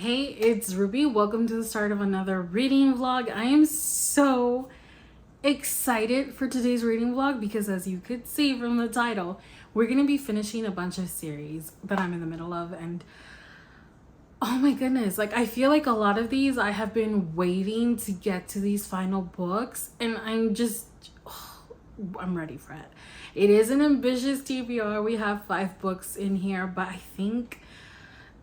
Hey, it's Ruby. Welcome to the start of another reading vlog. I am so excited for today's reading vlog because, as you could see from the title, we're going to be finishing a bunch of series that I'm in the middle of. And oh my goodness, like I feel like a lot of these I have been waiting to get to these final books, and I'm ready for it. It is an ambitious TBR. We have 5 books in here, but I think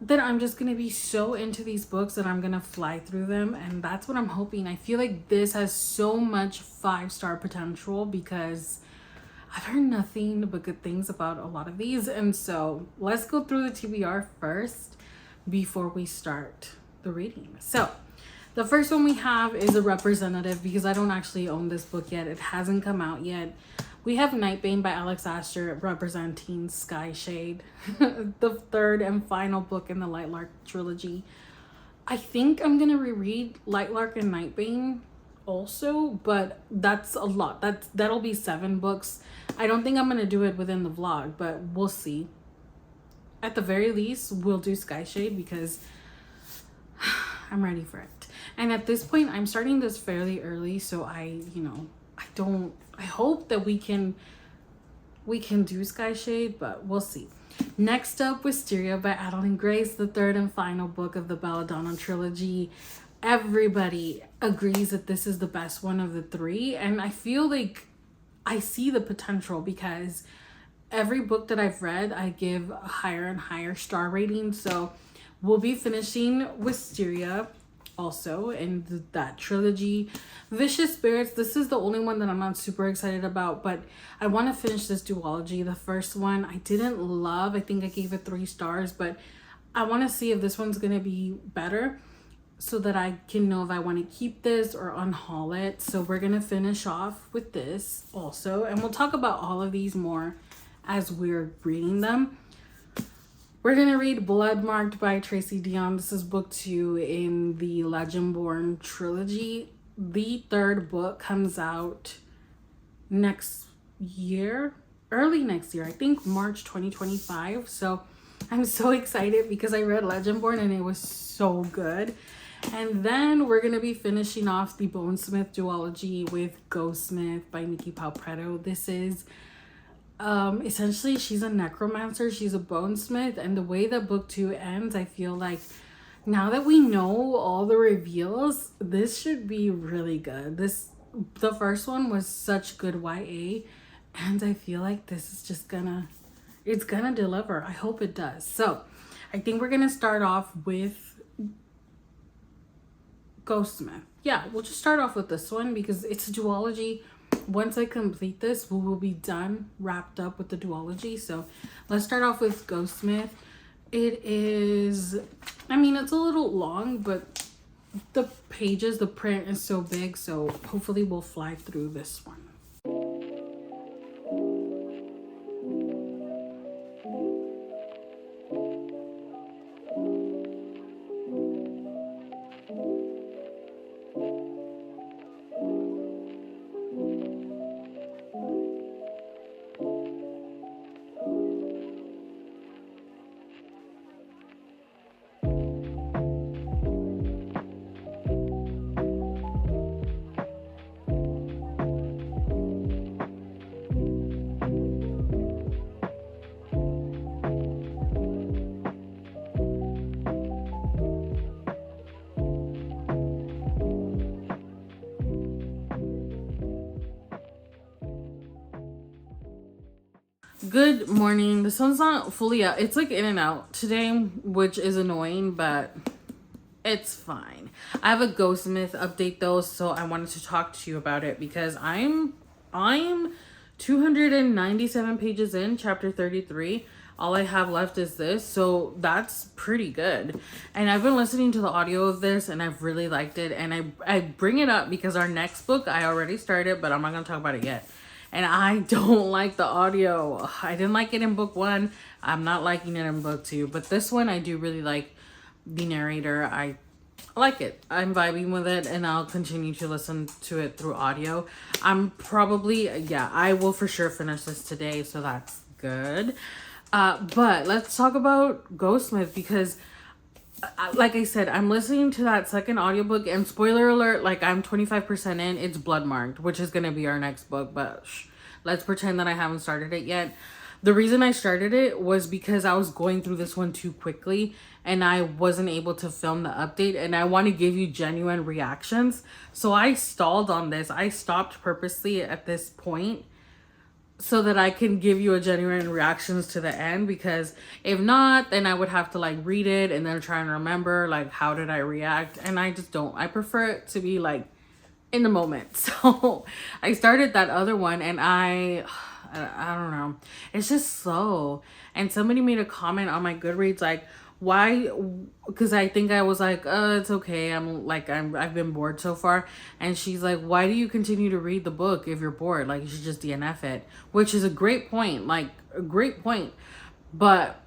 that I'm just gonna be so into these books that I'm gonna fly through them, and that's what I'm hoping. I feel like this has so much 5-star potential because I've heard nothing but good things about a lot of these. And so let's go through the TBR first before we start the reading. So the first one we have is a representative because I don't actually own this book yet. It hasn't come out yet. We have Nightbane by Alex Astor representing Skyshade, the third and final book in the Lightlark trilogy. I think I'm going to reread Lightlark and Nightbane also, but that's a lot. That'll be 7 books. I don't think I'm going to do it within the vlog, but we'll see. At the very least, we'll do Skyshade because I'm ready for it. And at this point, I'm starting this fairly early, so I hope that we can do Skyshade, but we'll see. Next up, Wisteria by Adeline Grace, the third and final book of the Belladonna trilogy. Everybody agrees that this is the best one of the 3, and I feel like I see the potential because every book that I've read, I give a higher and higher star rating. So we'll be finishing Wisteria also in that trilogy. Vicious Spirits, this is the only one that I'm not super excited about, but I want to finish this duology. The first one I didn't love. I think I gave it 3 stars, but I want to see if this one's gonna be better so that I can know if I want to keep this or unhaul it. So we're gonna finish off with this also, and we'll talk about all of these more as we're reading them. We're going to read Bloodmarked by Tracy Dion. This is book 2 in the Legendborn trilogy. The 3rd book comes out next year, early next year, I think March 2025. So I'm so excited because I read Legendborn and it was so good. And then we're going to be finishing off the Bonesmith duology with Ghostsmith by Nikki Palpretto. This is essentially she's a necromancer, she's a bonesmith, and the way that book 2 ends, I feel like now that we know all the reveals, this should be really good. The first one was such good YA, and I feel like this is just it's gonna deliver. I hope it does. So I think we're gonna start off with Ghostsmith. Yeah, we'll just start off with this one because it's a duology. Once I complete this, we will be done, wrapped up with the duology. So let's start off with Ghostsmith. It is, I mean, it's a little long, but the pages, the print is so big. So hopefully we'll fly through this one. Good morning. The sun's not fully out. It's like in and out today, which is annoying, but it's fine. I have a Ghostsmith update though, so I wanted to talk to you about it because I'm 297 pages in, chapter 33. All I have left is this, so that's pretty good. And I've been listening to the audio of this and I've really liked it, and I bring it up because our next book I already started, but I'm not gonna talk about it yet. And I don't like the audio. I didn't like it in book 1. I'm not liking it in book 2. But this one, I do really like the narrator. I like it. I'm vibing with it. And I'll continue to listen to it through audio. I'm probably, I will for sure finish this today. So that's good. But let's talk about Ghostsmith because like I said, I'm listening to that second audiobook, and spoiler alert, like I'm 25% in, it's bloodmarked, which is going to be our next book, but let's pretend that I haven't started it yet. The reason I started it was because I was going through this one too quickly and I wasn't able to film the update, and I want to give you genuine reactions. So I stalled on this. I stopped purposely at this point so that I can give you a genuine reactions to the end, because if not, then I would have to like read it and then try and remember like how did I react, and I just don't. I prefer it to be like in the moment. So I started that other one, and I don't know, it's just slow. And somebody made a comment on my Goodreads like, why, because I think I was like, it's okay, I've been bored so far, and she's like, why do you continue to read the book if you're bored? Like, you should just DNF it, which is a great point, like a great point. But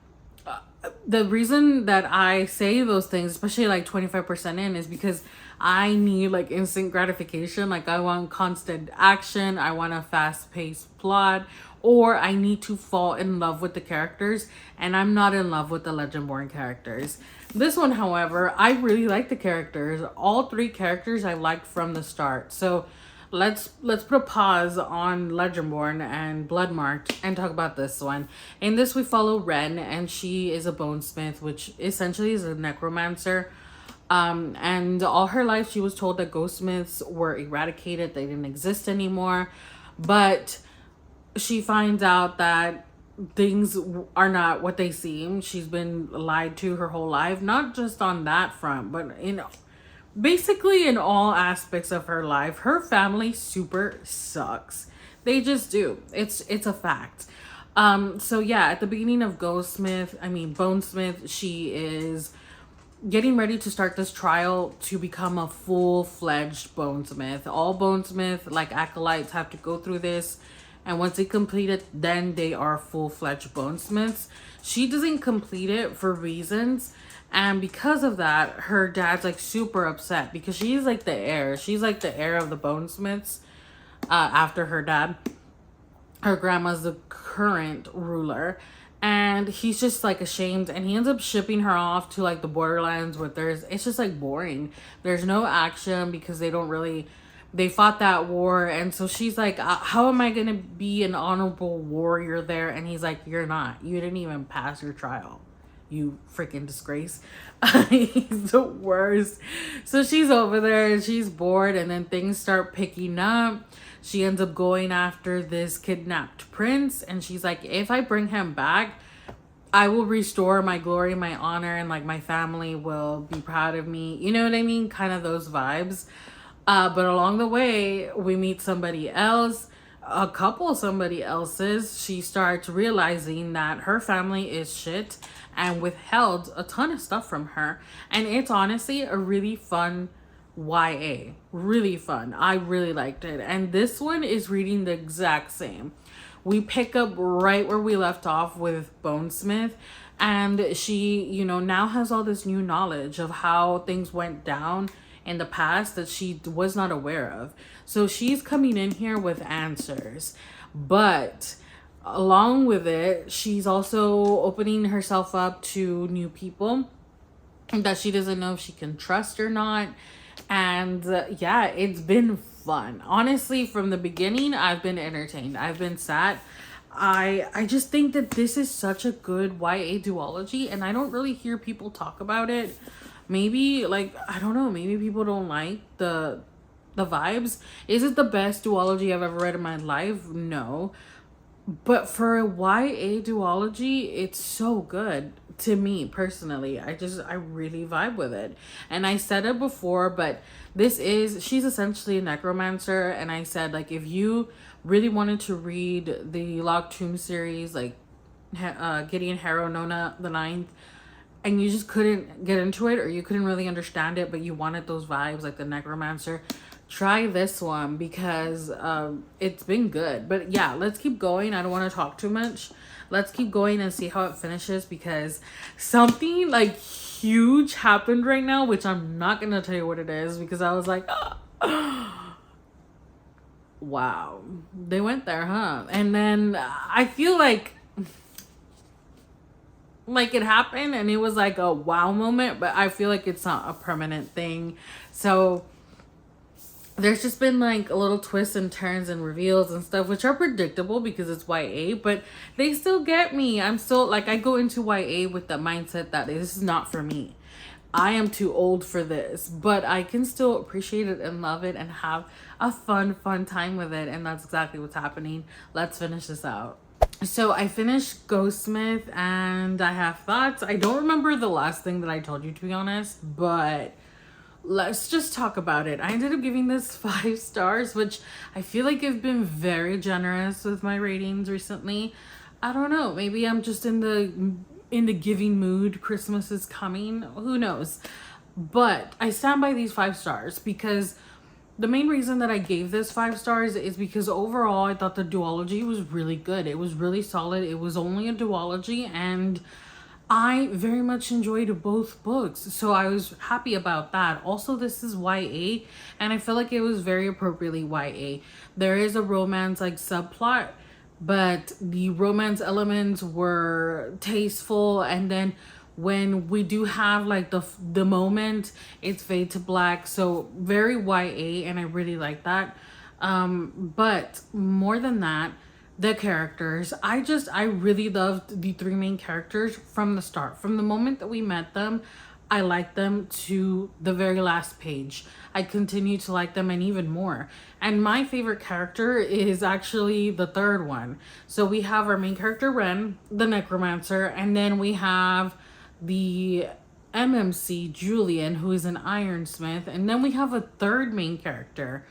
the reason that I say those things, especially like 25% in, is because I need like instant gratification. Like, I want constant action, I want a fast-paced plot, or I need to fall in love with the characters, and I'm not in love with the Legendborn characters. This one, however, I really like the characters. All three characters I liked from the start. So let's put a pause on Legendborn and Bloodmarked and talk about this one. In this, we follow Ren, and she is a bonesmith, which essentially is a necromancer. And all her life she was told that ghostsmiths were eradicated, they didn't exist anymore. But she finds out that things are not what they seem. She's been lied to her whole life, not just on that front, but basically in all aspects of her life. Her family super sucks. They just do. It's a fact. So yeah, at the beginning of Bonesmith, she is getting ready to start this trial to become a full-fledged bonesmith. All bonesmith, like acolytes, have to go through this, and once they complete it, then they are full-fledged bonesmiths. She doesn't complete it for reasons, and because of that, her dad's like super upset, because she's like the heir. She's like the heir of the bonesmiths after her dad. Her grandma's the current ruler, and he's just like ashamed, and he ends up shipping her off to like the borderlands where it's just like boring. There's no action because they fought that war, and so she's like, how am I gonna be an honorable warrior there? And he's like, you're not. You didn't even pass your trial, you freaking disgrace. He's the worst. So she's over there and she's bored, and then things start picking up. She ends up going after this kidnapped prince, and she's like, if I bring him back, I will restore my glory, my honor, and like my family will be proud of me. You know what I mean? Kind of those vibes. But along the way, we meet somebody else, somebody else's. She starts realizing that her family is shit and withheld a ton of stuff from her. And it's honestly a really fun YA. Really fun. I really liked it. And this one is reading the exact same. We pick up right where we left off with Bonesmith, and she, now has all this new knowledge of how things went down in the past that she was not aware of. So she's coming in here with answers. But along with it, she's also opening herself up to new people that she doesn't know if she can trust or not. And yeah, it's been fun. Honestly, from the beginning, I've been entertained. I've been sat. I just think that this is such a good YA duology, and I don't really hear people talk about it. Maybe, like, I don't know, maybe people don't like the vibes. Is it the best duology I've ever read in my life? No. But for a YA duology, it's so good to me personally. I really vibe with it. And I said it before, but she's essentially a necromancer. And I said, like, if you really wanted to read the Locked Tomb series, like Gideon Harrow, Nona the Ninth, and you just couldn't get into it, or you couldn't really understand it, but you wanted those vibes like the necromancer, try this one, because it's been good. But yeah, let's keep going. I don't want to talk too much. Let's keep going and see how it finishes, because something like huge happened right now, which I'm not gonna tell you what it is, because I was like, wow, they went there, huh? And then I feel like like it happened and it was like a wow moment, but I feel like it's not a permanent thing. So there's just been like a little twists and turns and reveals and stuff, which are predictable because it's YA, but they still get me. I'm still like, I go into YA with the mindset that this is not for me. I am too old for this, but I can still appreciate it and love it and have a fun time with it. And that's exactly what's happening. Let's finish this out. So I finished ghostsmith and I have thoughts. I don't remember the last thing that I told you, to be honest, but let's just talk about it. I ended up giving this 5 stars, which I feel like I've been very generous with my ratings recently. I don't know, maybe I'm just in the giving mood. Christmas is coming, who knows. But I stand by these 5 stars because the main reason that I gave this 5 stars is because overall I thought the duology was really good. It was really solid. It was only a duology and I very much enjoyed both books, so I was happy about that. Also, this is YA, and I feel like it was very appropriately YA. There is a romance like subplot, but the romance elements were tasteful, and then when we do have like the moment, it's fade to black, so very YA, and I really like that. But more than that, the characters, I really loved the 3 main characters from the start. From the moment that we met them, I liked them to the very last page. I continue to like them and even more. And my favorite character is actually the 3rd one. So we have our main character Ren, the necromancer, and then we have the MMC Julian, who is an ironsmith, and then we have a 3rd main character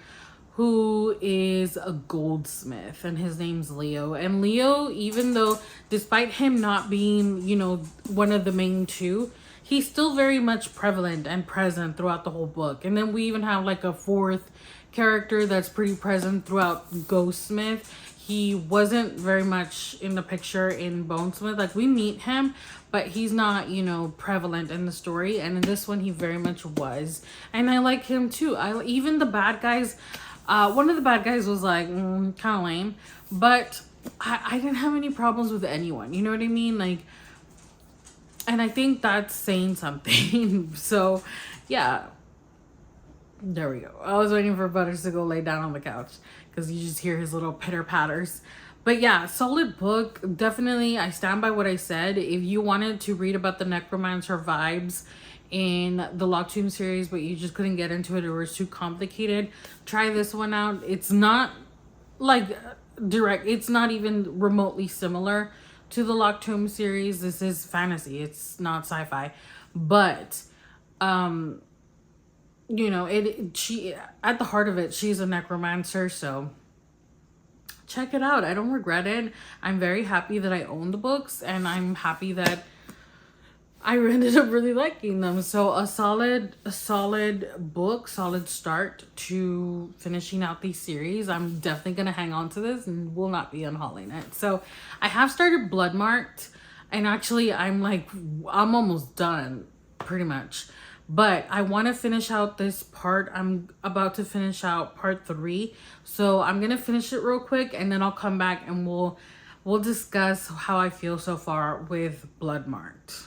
who is a goldsmith, and his name's Leo. And Leo, even though despite him not being, one of the main 2, he's still very much prevalent and present throughout the whole book. And then we even have like a 4th character that's pretty present throughout Ghostsmith. He wasn't very much in the picture in Bonesmith. Like, we meet him, but he's not, prevalent in the story. And in this one, he very much was. And I like him too. Even the bad guys, one of the bad guys was like kind of lame, but I didn't have any problems with anyone. You know what I mean? Like, and I think that's saying something. So, yeah. There we go. I was waiting for Butters to go lay down on the couch because you just hear his little pitter patters. But yeah, solid book. Definitely, I stand by what I said. If you wanted to read about the necromancer vibes in the Locked Tomb series, but you just couldn't get into it or it was too complicated, try this one out. It's not like direct, it's not even remotely similar to the Locked Tomb series. This is fantasy, it's not sci-fi, but she, at the heart of it, she's a necromancer, so check it out. I don't regret it. I'm very happy that I own the books, and I'm happy that I ended up really liking them. So a solid book, solid start to finishing out these series. I'm definitely gonna hang on to this and will not be unhauling it. So I have started Bloodmarked, and actually I'm almost done pretty much. But I want to finish out this part. I'm about to finish out part 3. So I'm going to finish it real quick, and then I'll come back and we'll discuss how I feel so far with Bloodmarked.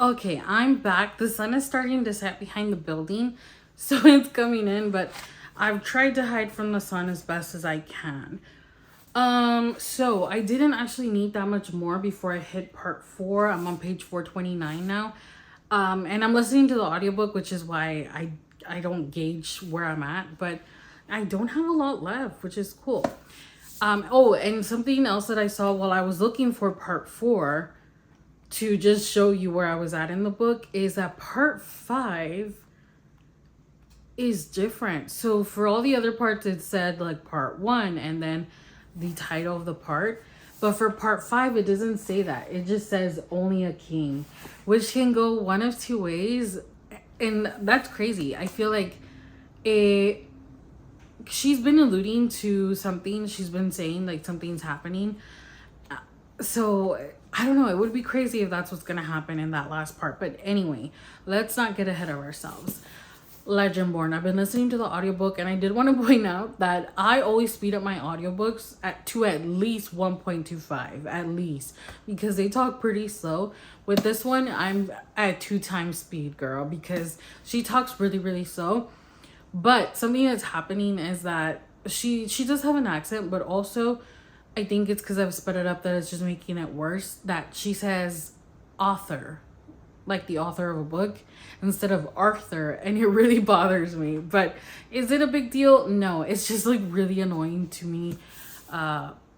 Okay, I'm back. The sun is starting to set behind the building, so it's coming in, but I've tried to hide from the sun as best as I can. So I didn't actually need that much more before I hit part 4. I'm on page 429 now. And I'm listening to the audiobook, which is why I don't gauge where I'm at, but I don't have a lot left, which is cool. Oh, and something else that I saw while I was looking for part 4 to just show you where I was at in the book is that part 5 is different. So for all the other parts, it said like part 1 and then the title of the part. But for part 5, it doesn't say that. It just says only a king, which can go one of two ways. And that's crazy. I feel like it, she's been alluding to something. She's been saying like something's happening. So I don't know. It would be crazy if that's what's going to happen in that last part. But anyway, let's not get ahead of ourselves. Legendborn. I've been listening to the audiobook, and I did want to point out that I always speed up my audiobooks to at least 1.25, at least, because they talk pretty slow. With this one, I'm at 2 times speed, girl, because she talks really, really slow. But something that's happening is that she does have an accent, but also I think it's because I've sped it up that it's just making it worse, that she says author, like the author of a book, instead of Arthur, and it really bothers me. But is it a big deal? No, it's just like really annoying to me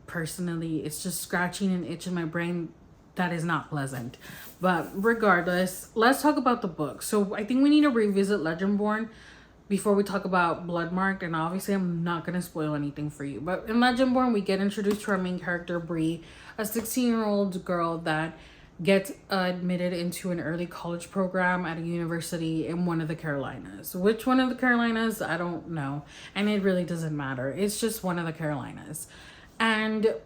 personally. It's just scratching an itch in my brain that is not pleasant. But regardless, let's talk about the book. So I think we need to revisit Legendborn before we talk about Bloodmarked, and obviously I'm not going to spoil anything for you. But in Legendborn, we get introduced to our main character, Bree, a 16-year-old girl that gets admitted into an early college program at a university in one of the Carolinas. Which one of the Carolinas? I don't know. And it really doesn't matter. It's just one of the Carolinas. And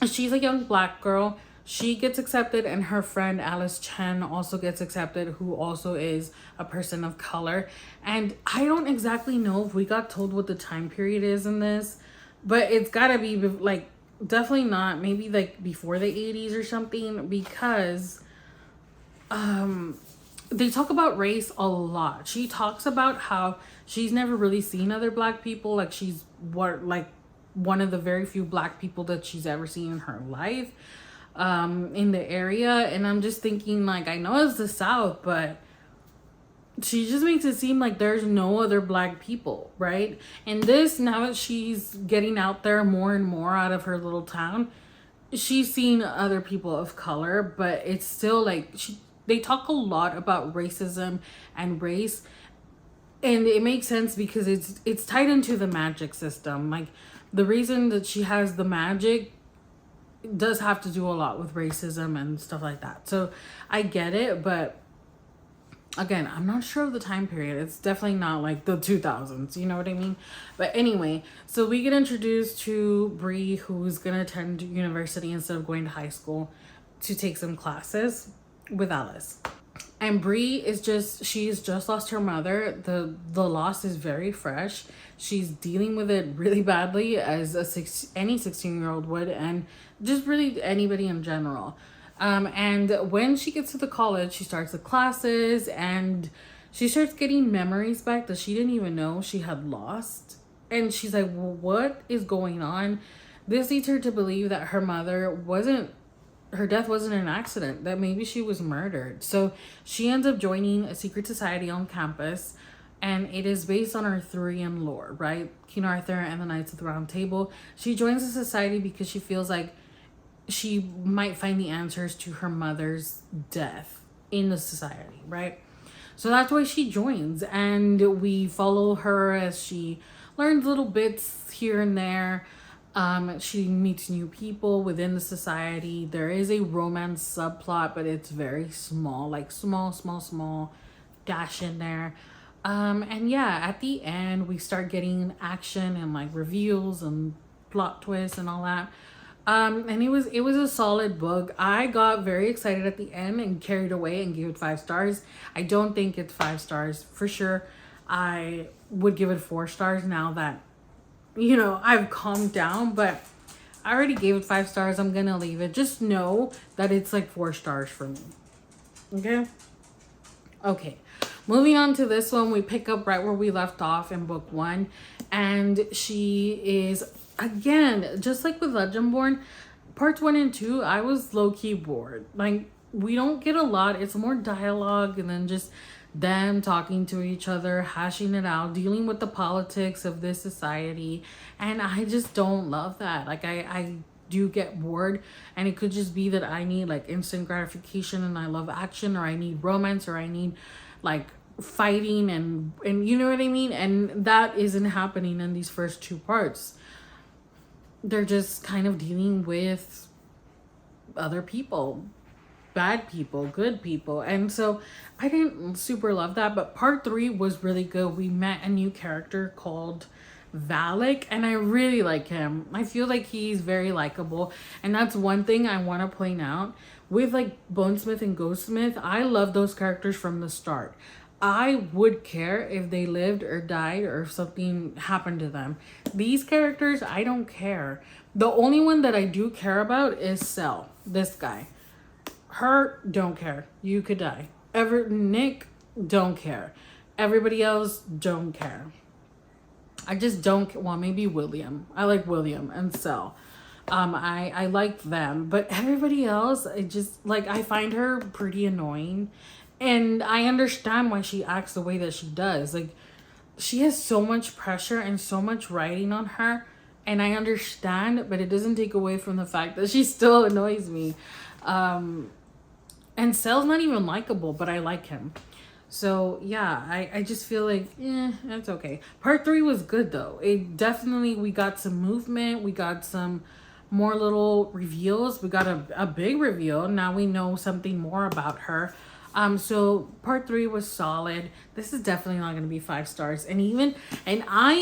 she's a young black girl. She gets accepted, and her friend Alice Chen also gets accepted, who also is a person of color. And I don't exactly know if we got told what the time period is in this, but it's gotta be like definitely not, maybe like before the 80s or something, because they talk about race a lot. She talks about how she's never really seen other black people, like she's one of the very few black people that she's ever seen in her life in the area. And I'm just thinking, like, I know it's the South, but she just makes it seem like there's no other black people, right? And this, now that she's getting out there more and more out of her little town, she's seen other people of color, but it's still like they talk a lot about racism and race, and it makes sense because it's tied into the magic system. Like, the reason that she has the magic does have to do a lot with racism and stuff like that. So I get it, but again, I'm not sure of the time period. It's definitely not like the 2000s, you know what I mean? But anyway, so we get introduced to Bree, who's gonna attend university instead of going to high school to take some classes with Alice. And Bree she's just lost her mother. The loss is very fresh. She's dealing with it really badly, as any 16-year-old would, and just really anybody in general. And when she gets to the college, she starts the classes, and she starts getting memories back that she didn't even know she had lost. And she's like, well, what is going on? This leads her to believe that her death wasn't an accident, that maybe she was murdered. So she ends up joining a secret society on campus, and it is based on Arthurian lore, right? King Arthur and the Knights of the Round Table. She joins the society because she feels like she might find the answers to her mother's death in the society, right? So that's why she joins, and we follow her as she learns little bits here and there. She meets new people within the society. There is a romance subplot, but it's very small, like small dash in there. And yeah, at the end we start getting action and like reveals and plot twists and all that. And it was a solid book. I got very excited at the end and carried away and gave it 5 stars. I don't think it's 5 stars for sure. I would give it 4 stars now that, you know, I've calmed down, but I already gave it 5 stars. I'm gonna leave it. Just know that it's like 4 stars for me. Okay. Moving on to this one, we pick up right where we left off in book 1, and she is, again, just like with Legendborn, parts 1 and 2, I was low-key bored. Like, we don't get a lot. It's more dialogue and then just them talking to each other, hashing it out, dealing with the politics of this society, and I just don't love that. Like, I do get bored, and it could just be that I need like instant gratification and I love action, or I need romance, or I need like fighting and you know what I mean, and that isn't happening in these first 2 parts. they're just kind of dealing with other people, bad people, good people. And so I didn't super love that, but part 3 was really good. We met a new character called Valak, and I really like him. I feel like he's very likable, and that's one thing I want to point out with like Bonesmith and Ghostsmith. I love those characters from the start. I would care if they lived or died or if something happened to them. These characters, I don't care. The only one that I do care about is Cell, this guy. Her, don't care. You could die. Nick, don't care. Everybody else, don't care. I just don't. Well, maybe William. I like William and Cell. I like them, but everybody else, I just like. I find her pretty annoying, and I understand why she acts the way that she does. Like, she has so much pressure and so much writing on her, and I understand, but it doesn't take away from the fact that she still annoys me. And Cell's not even likable, but I like him. So yeah, I just feel like, that's okay. Part 3 was good though. It definitely, we got some movement. We got some more little reveals. We got a big reveal. Now we know something more about her. So part 3 was solid. This is definitely not going to be 5 stars. And I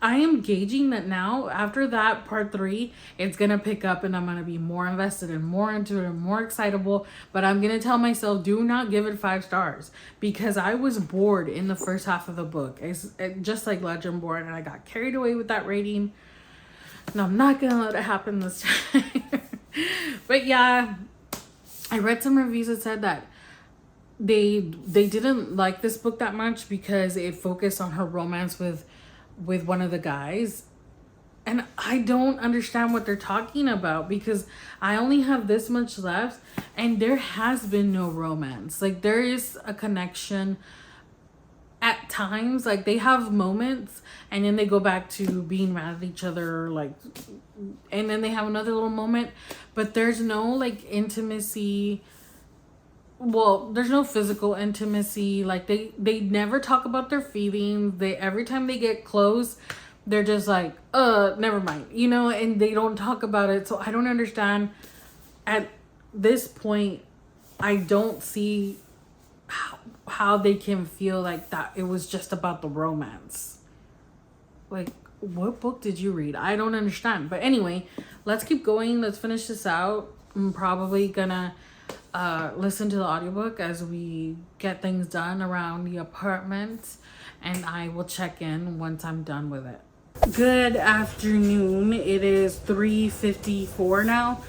am gauging that now after that part 3, it's going to pick up and I'm going to be more invested and more into it and more excitable. But I'm going to tell myself, do not give it 5 stars, because I was bored in the first half of the book. It's just like Legendborn, and I got carried away with that rating. And I'm not going to let it happen this time. But yeah, I read some reviews that said that they didn't like this book that much because it focused on her romance with one of the guys, and I don't understand what they're talking about, because I only have this much left and there has been no romance. Like, there is a connection at times, like they have moments and then they go back to being mad at each other, like, and then they have another little moment, but there's no like intimacy. Well, there's no physical intimacy. Like, they never talk about their feelings. They, every time they get close, they're just like, never mind, you know, and they don't talk about it. So I don't understand. At this point, I don't see how they can feel like that it was just about the romance. Like, what book did you read? I don't understand. But anyway, let's keep going. Let's finish this out. I'm probably gonna listen to the audiobook as we get things done around the apartment, and I will check in once I'm done with it. Good afternoon. It is 3:54 now,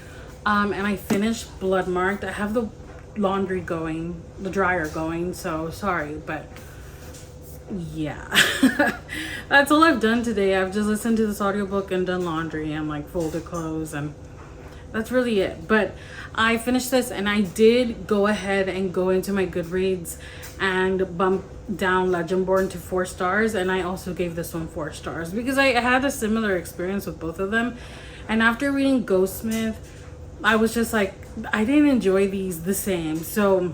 and I finished Bloodmarked. I have the laundry going, the dryer going, so sorry, but yeah. That's all I've done today. I've just listened to this audiobook and done laundry and like folded clothes, and that's really it. But I finished this, and I did go ahead and go into my Goodreads and bump down Legendborn to 4 stars, and I also gave this one 4 stars because I had a similar experience with both of them. And after reading Ghostsmith, I was just like, I didn't enjoy these the same. So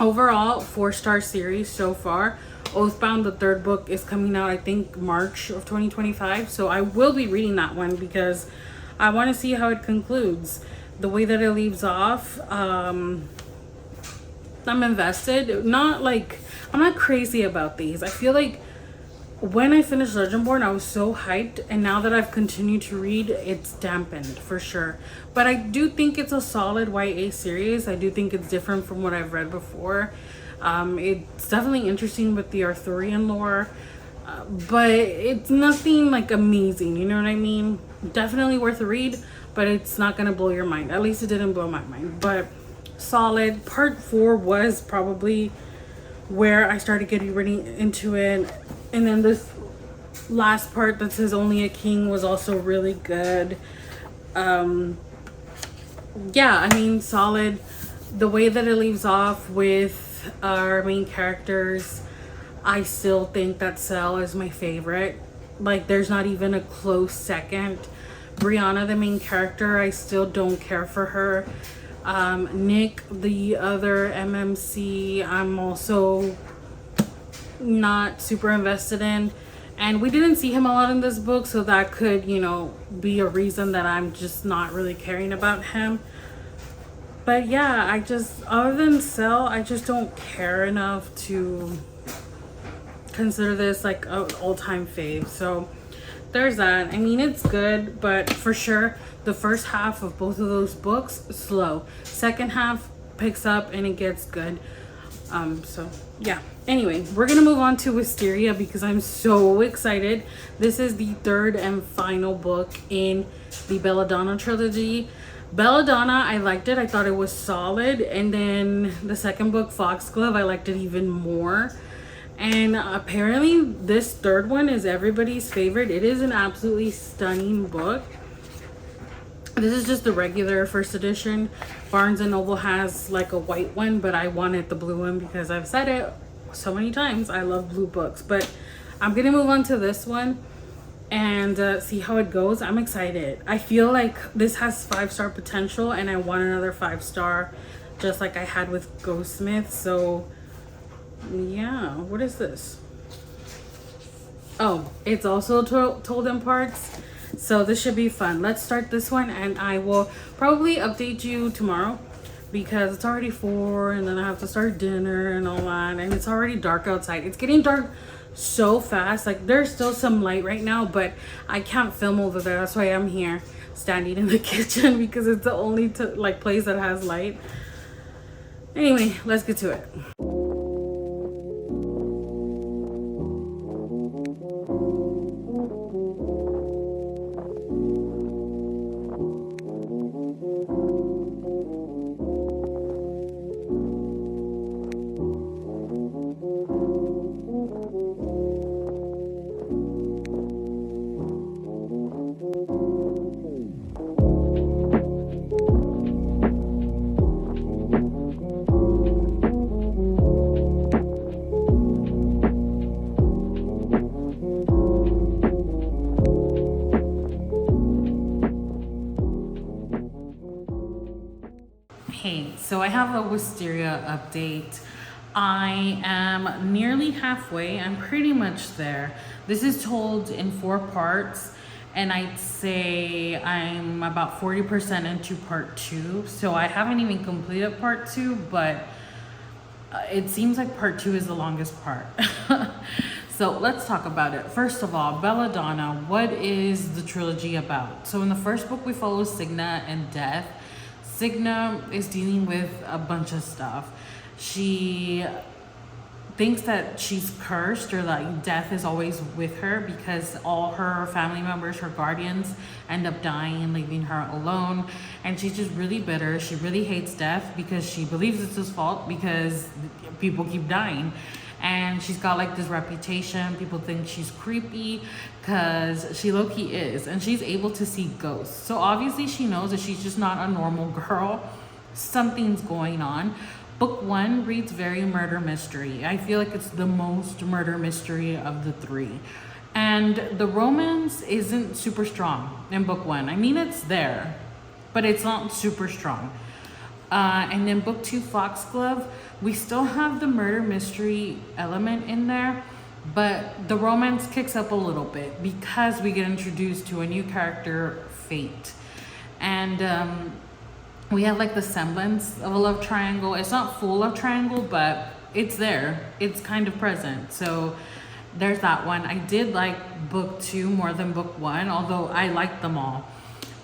overall, 4-star series so far. Oathbound, the 3rd book, is coming out, I think, March of 2025. So I will be reading that one because I want to see how it concludes. The way that it leaves off, I'm invested. Not like, I'm not crazy about these. I feel like when I finished Legendborn, I was so hyped, and now that I've continued to read, it's dampened for sure. But I do think it's a solid YA series. I do think it's different from what I've read before. It's definitely interesting with the Arthurian lore, but it's nothing like amazing, you know what I mean? Definitely worth a read, but it's not gonna blow your mind. At least it didn't blow my mind. But solid. Part 4 was probably where I started getting really into it, and then this last part that says Only a King was also really good. Yeah, I mean, solid. The way that it leaves off with our main characters, I still think that Cell is my favorite. Like, there's not even a close second. Brianna, the main character, I still don't care for her. Nick, the other MMC, I'm also not super invested in. And we didn't see him a lot in this book, so that could, you know, be a reason that I'm just not really caring about him. But yeah, I just, other than Cell, I just don't care enough to consider this like an all-time fave. So there's that. I mean, it's good, but for sure the first half of both of those books slow. Second half picks up and it gets good. So yeah, anyway, we're gonna move on to Wisteria because I'm so excited. This is the third and final book in the Belladonna trilogy. Belladonna, I liked it. I thought it was solid. And then the second book, Foxglove, I liked it even more. And apparently this third one is everybody's favorite. It is an absolutely stunning book. This is just the regular first edition. Barnes and Noble has like a white one, but I wanted the blue one because I've said it so many times. I love blue books. But I'm gonna move on to this one and see how it goes. I'm excited. I feel like this has 5-star potential and I want another 5-star just like I had with Ghostsmith. So yeah, what is this? Oh, it's also told in parts. So this should be fun. Let's start this one and I will probably update you tomorrow because it's already 4 and then I have to start dinner and all that, and it's already dark outside. It's getting dark so fast. Like there's still some light right now, but I can't film over there. That's why I'm here standing in the kitchen because it's the only place that has light. Anyway, let's get to it. Hey, so I have a Wisteria update. I am nearly halfway. I'm pretty much there. This is told in 4 parts, and I'd say I'm about 40% into part 2. So I haven't even completed part 2, but it seems like part 2 is the longest part. So let's talk about it. First of all, Belladonna, what is the trilogy about? So in the first book, we follow Signa and Death. Signa is dealing with a bunch of stuff. She thinks that she's cursed or that death is always with her because all her family members, her guardians, end up dying and leaving her alone. And she's just really bitter. She really hates death because she believes it's his fault because people keep dying. And she's got like this reputation. People think she's creepy because she low-key is. And she's able to see ghosts. So obviously she knows that she's just not a normal girl. Something's going on. Book 1 reads very murder mystery. I feel like it's the most murder mystery of the 3. And the romance isn't super strong in book 1. I mean, it's there, but it's not super strong. And then book 2, Foxglove, we still have the murder mystery element in there, but the romance kicks up a little bit because we get introduced to a new character, Fate. And we have like the semblance of a love triangle. It's not full love triangle, but it's there. It's kind of present. So there's that one. I did like book 2 more than book 1, although I liked them all.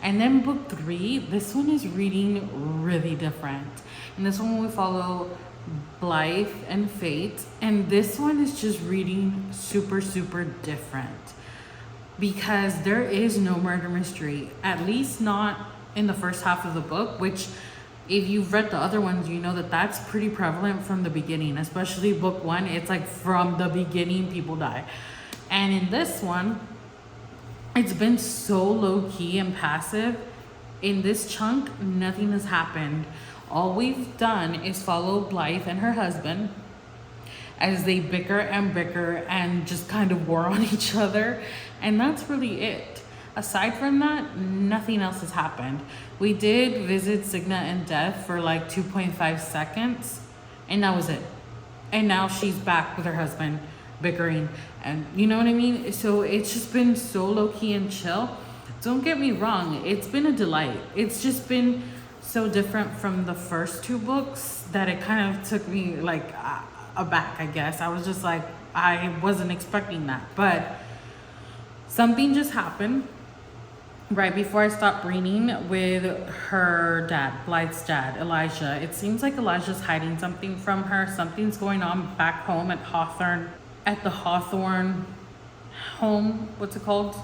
And then book 3, this one is reading really different. And this one we follow Blythe and Fate. And this one is just reading super, super different. Because there is no murder mystery. At least not in the first half of the book, which if you've read the other ones, you know that that's pretty prevalent from the beginning. Especially book 1, it's like from the beginning people die. And in this one, it's been so low-key and passive. In this chunk, nothing has happened. All we've done is follow Blythe and her husband as they bicker and just kind of war on each other. And that's really it. Aside from that, nothing else has happened. We did visit Signa and Death for like 2.5 seconds, and that was it. And now she's back with her husband. bickering, and you know what I mean? So it's just been so low-key and chill. Don't get me wrong, it's been a delight. It's just been so different from the first two books that it kind of took me like aback, I guess. I was just like, I wasn't expecting that. But something just happened right before I stopped reading with her dad, Blythe's dad, Elijah. It seems like Elijah's hiding something from her. Something's going on back home at the Hawthorne home. What's it called?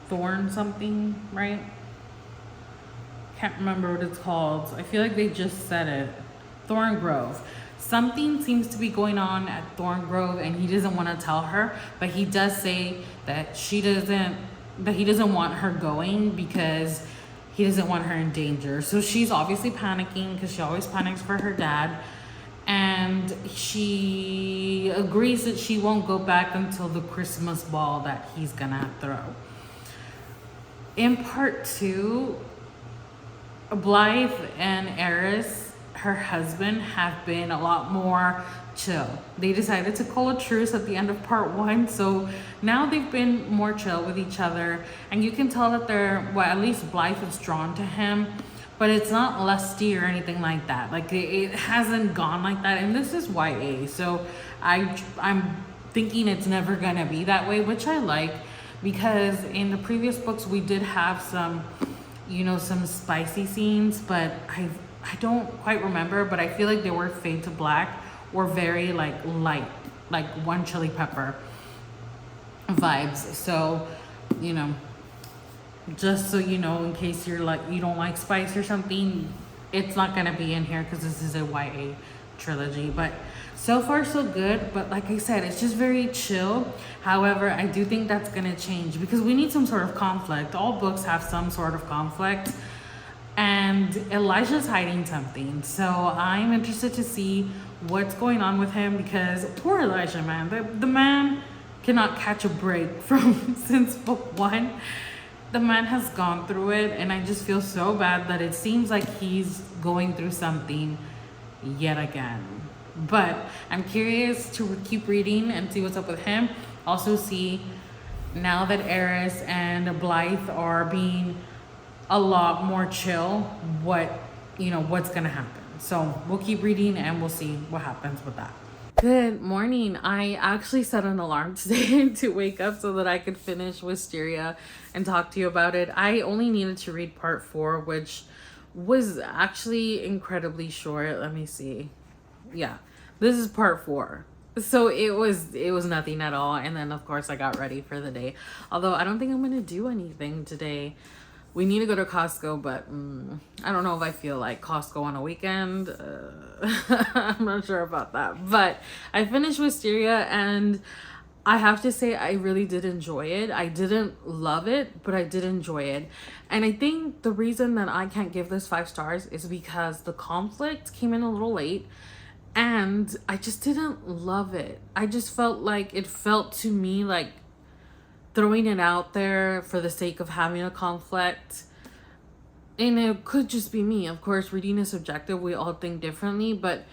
Thorn something, right? Can't remember what it's called. I feel like they just said it. Thorn Grove. Something seems to be going on at Thorn Grove, and he doesn't want to tell her, but he does say that he doesn't want her going because he doesn't want her in danger. So she's obviously panicking because she always panics for her dad. And she agrees that she won't go back until the Christmas ball that he's gonna throw. In part 2, Blythe and Eris, her husband, have been a lot more chill. They decided to call a truce at the end of part 1, so now they've been more chill with each other, and you can tell that at least Blythe is drawn to him, but it's not lusty or anything like that. Like it hasn't gone like that, and this is YA, so I'm thinking it's never gonna be that way, which I like, because in the previous books we did have some spicy scenes, but I don't quite remember, but I feel like they were fade to black or very like light, like one chili pepper vibes. So, just so you know, in case you're like, you don't like spice or something, it's not gonna be in here because this is a YA trilogy. But so far so good, but like I said, it's just very chill. However, I do think that's gonna change because we need some sort of conflict. All books have some sort of conflict, and Elijah's hiding something, so I'm interested to see what's going on with him, because poor Elijah, man, the man cannot catch a break from since book 1. The man has gone through it, and I just feel so bad that it seems like he's going through something yet again. But I'm curious to keep reading and see what's up with him. Also see, now that Eris and Blythe are being a lot more chill, what's gonna happen. So we'll keep reading and we'll see what happens with that. Good morning. I actually set an alarm today to wake up so that I could finish Wisteria and talk to you about it. I only needed to read part 4, which was actually incredibly short. Let me see. Yeah, this is part 4. So it was nothing at all. And then of course I got ready for the day. Although I don't think I'm gonna do anything today. We need to go to Costco, but I don't know if I feel like Costco on a weekend. I'm not sure about that. But I finished Wisteria, and I have to say I really did enjoy it. I didn't love it, but I did enjoy it. And I think the reason that I can't give this 5 stars is because the conflict came in a little late, and I just didn't love it. I just felt like it felt to me like throwing it out there for the sake of having a conflict. And it could just be me. Of course, reading is subjective. We all think differently. But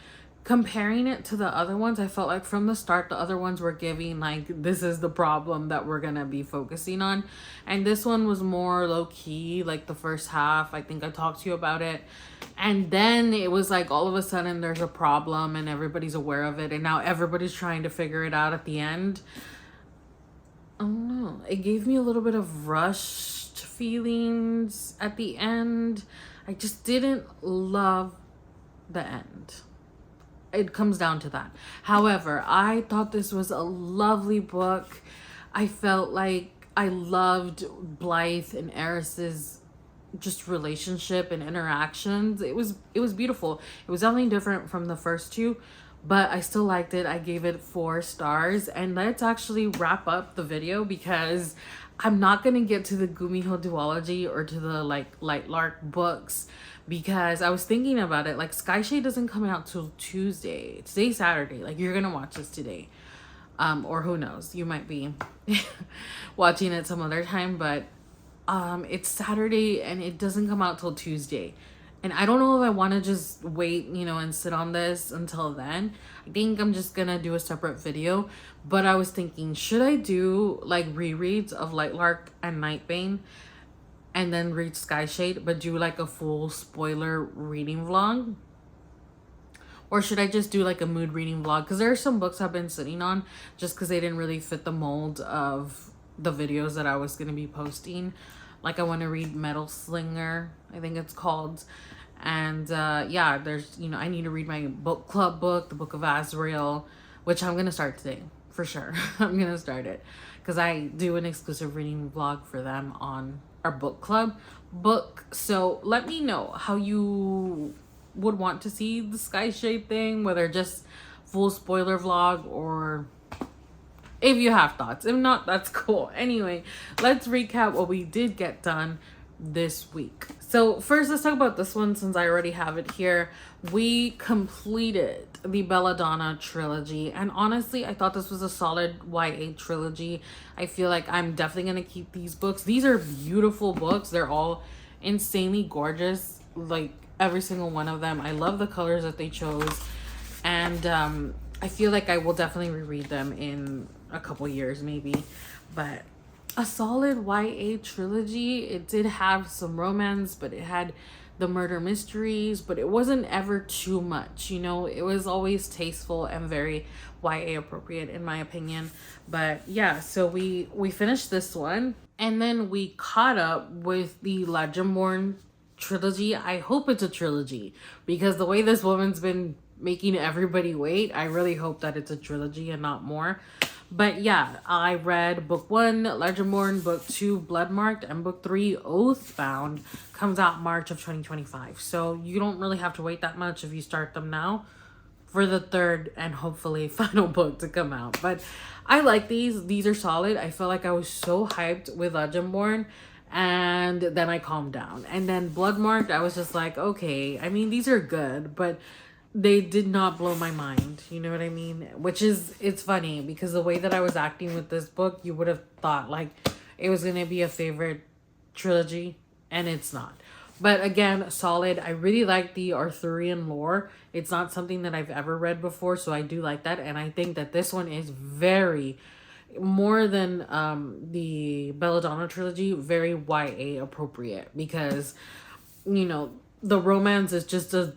comparing it to the other ones, I felt like from the start, the other ones were giving like, this is the problem that we're going to be focusing on. And this one was more low-key, like the first half. I think I talked to you about it. And then it was like all of a sudden there's a problem and everybody's aware of it. And now everybody's trying to figure it out at the end. I don't know. It gave me a little bit of rushed feelings at the end. I just didn't love the end. It comes down to that. However, I thought this was a lovely book. I felt like I loved Blythe and Eris's just relationship and interactions. It was beautiful. It was definitely different from the first 2. But I still liked it. I gave it 4 stars. And let's actually wrap up the video because I'm not going to get to the Gumiho duology or to the like Lightlark books because I was thinking about it. Like Sky Shade doesn't come out till Tuesday. Today's Saturday. Like you're going to watch this today. Or who knows. You might be watching it some other time. But it's Saturday and it doesn't come out till Tuesday. And I don't know if I want to just wait, you know, and sit on this until then. I think I'm just gonna do a separate video. But I was thinking, should I do like rereads of Lightlark and Nightbane and then read Skyshade, but do like a full spoiler reading vlog? Or should I just do like a mood reading vlog? Because there are some books I've been sitting on just because they didn't really fit the mold of the videos that I was going to be posting. Like I want to read Metal Slinger, I think it's called. And yeah, there's, you know, I need to read my book club book, The Book of Azrael, which I'm going to start today for sure. I'm going to start it because I do an exclusive reading vlog for them on our book club book. So let me know how you would want to see the Skyshade thing, whether just full spoiler vlog or if you have thoughts. If not, that's cool. Anyway, let's recap what we did get done this week. So first, let's talk about this one since I already have it here. We completed the Belladonna trilogy, and honestly, I thought this was a solid YA trilogy. I feel like I'm definitely gonna keep these books. These are beautiful books. They're all insanely gorgeous, like every single one of them. I love the colors that they chose, and I feel like I will definitely reread them in a couple years maybe. But a solid YA trilogy. It did have some romance, but it had the murder mysteries, but it wasn't ever too much, you know. It was always tasteful and very YA appropriate in my opinion. But yeah, so we finished this one, and then we caught up with the Legendborn trilogy. I hope it's a trilogy because the way this woman's been making everybody wait, I really hope that it's a trilogy and not more. But yeah, I read book 1, Legendborn, book 2, Bloodmarked, and book 3, Oathbound, comes out March of 2025. So you don't really have to wait that much if you start them now for the third and hopefully final book to come out. But I like these. These are solid. I felt like I was so hyped with Legendborn, and then I calmed down. And then Bloodmarked, I was just like, okay, I mean, these are good, but they did not blow my mind, you know what I mean? Which is, it's funny because the way that I was acting with this book, you would have thought like it was gonna be a favorite trilogy, and it's not. But again, solid. I really like the Arthurian lore. It's not something that I've ever read before, so I do like that. And I think that this one is very, more than the Belladonna trilogy, very YA appropriate because, you know, the romance is just a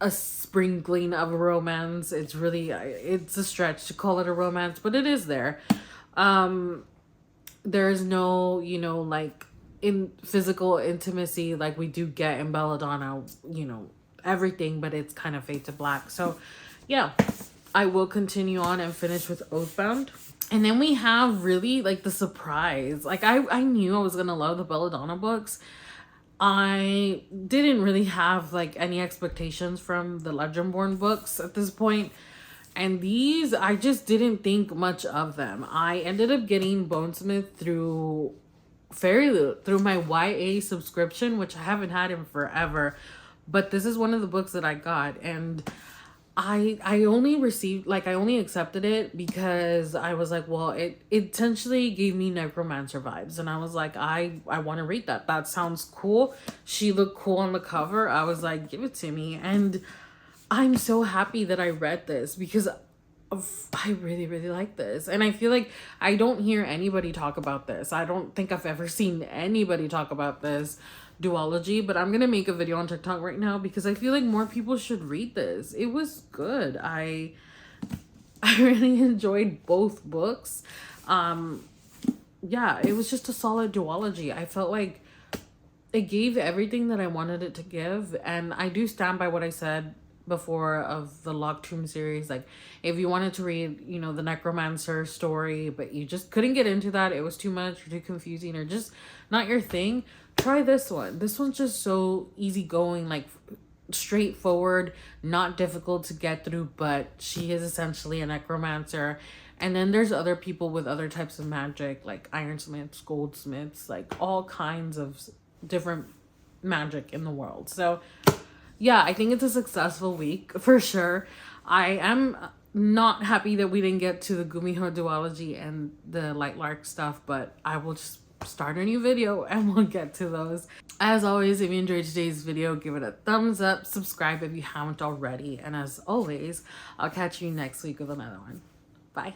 sprinkling of romance. It's really, it's a stretch to call it a romance, but it is there. There's no, you know, like in physical intimacy like we do get in Belladonna, you know, everything, but it's kind of fade to black. So yeah, I will continue on and finish with Oathbound. And then we have really like the surprise. Like I knew I was gonna love the Belladonna books. I didn't really have like any expectations from the Legendborn books at this point. And these, I just didn't think much of them. I ended up getting Bonesmith through through my YA subscription, which I haven't had in forever. But this is one of the books that I got, and I only received, like, I only accepted it because I was like, well, it essentially gave me necromancer vibes, and I was like, I want to read that. That sounds cool. She looked cool on the cover. I was like, give it to me. And I'm so happy that I read this because I really, really like this. And I feel like I don't hear anybody talk about this. I don't think I've ever seen anybody talk about this duology, but I'm gonna make a video on TikTok right now because I feel like more people should read this. It was good. I really enjoyed both books. Yeah, it was just a solid duology. I felt like it gave everything that I wanted it to give, and I do stand by what I said before of the Locked Tomb series. Like, if you wanted to read, you know, the necromancer story, but you just couldn't get into that, it was too much or too confusing or just not your thing, try this one. This one's just so easygoing, like straightforward, not difficult to get through, but she is essentially a necromancer. And then there's other people with other types of magic, like ironsmiths, goldsmiths, like all kinds of different magic in the world. So yeah, I think it's a successful week for sure. I am not happy that we didn't get to the Gumiho duology and the Lightlark stuff, but I will just start a new video and we'll get to those. As always, if you enjoyed today's video, give it a thumbs up, subscribe if you haven't already, and as always, I'll catch you next week with another one. Bye.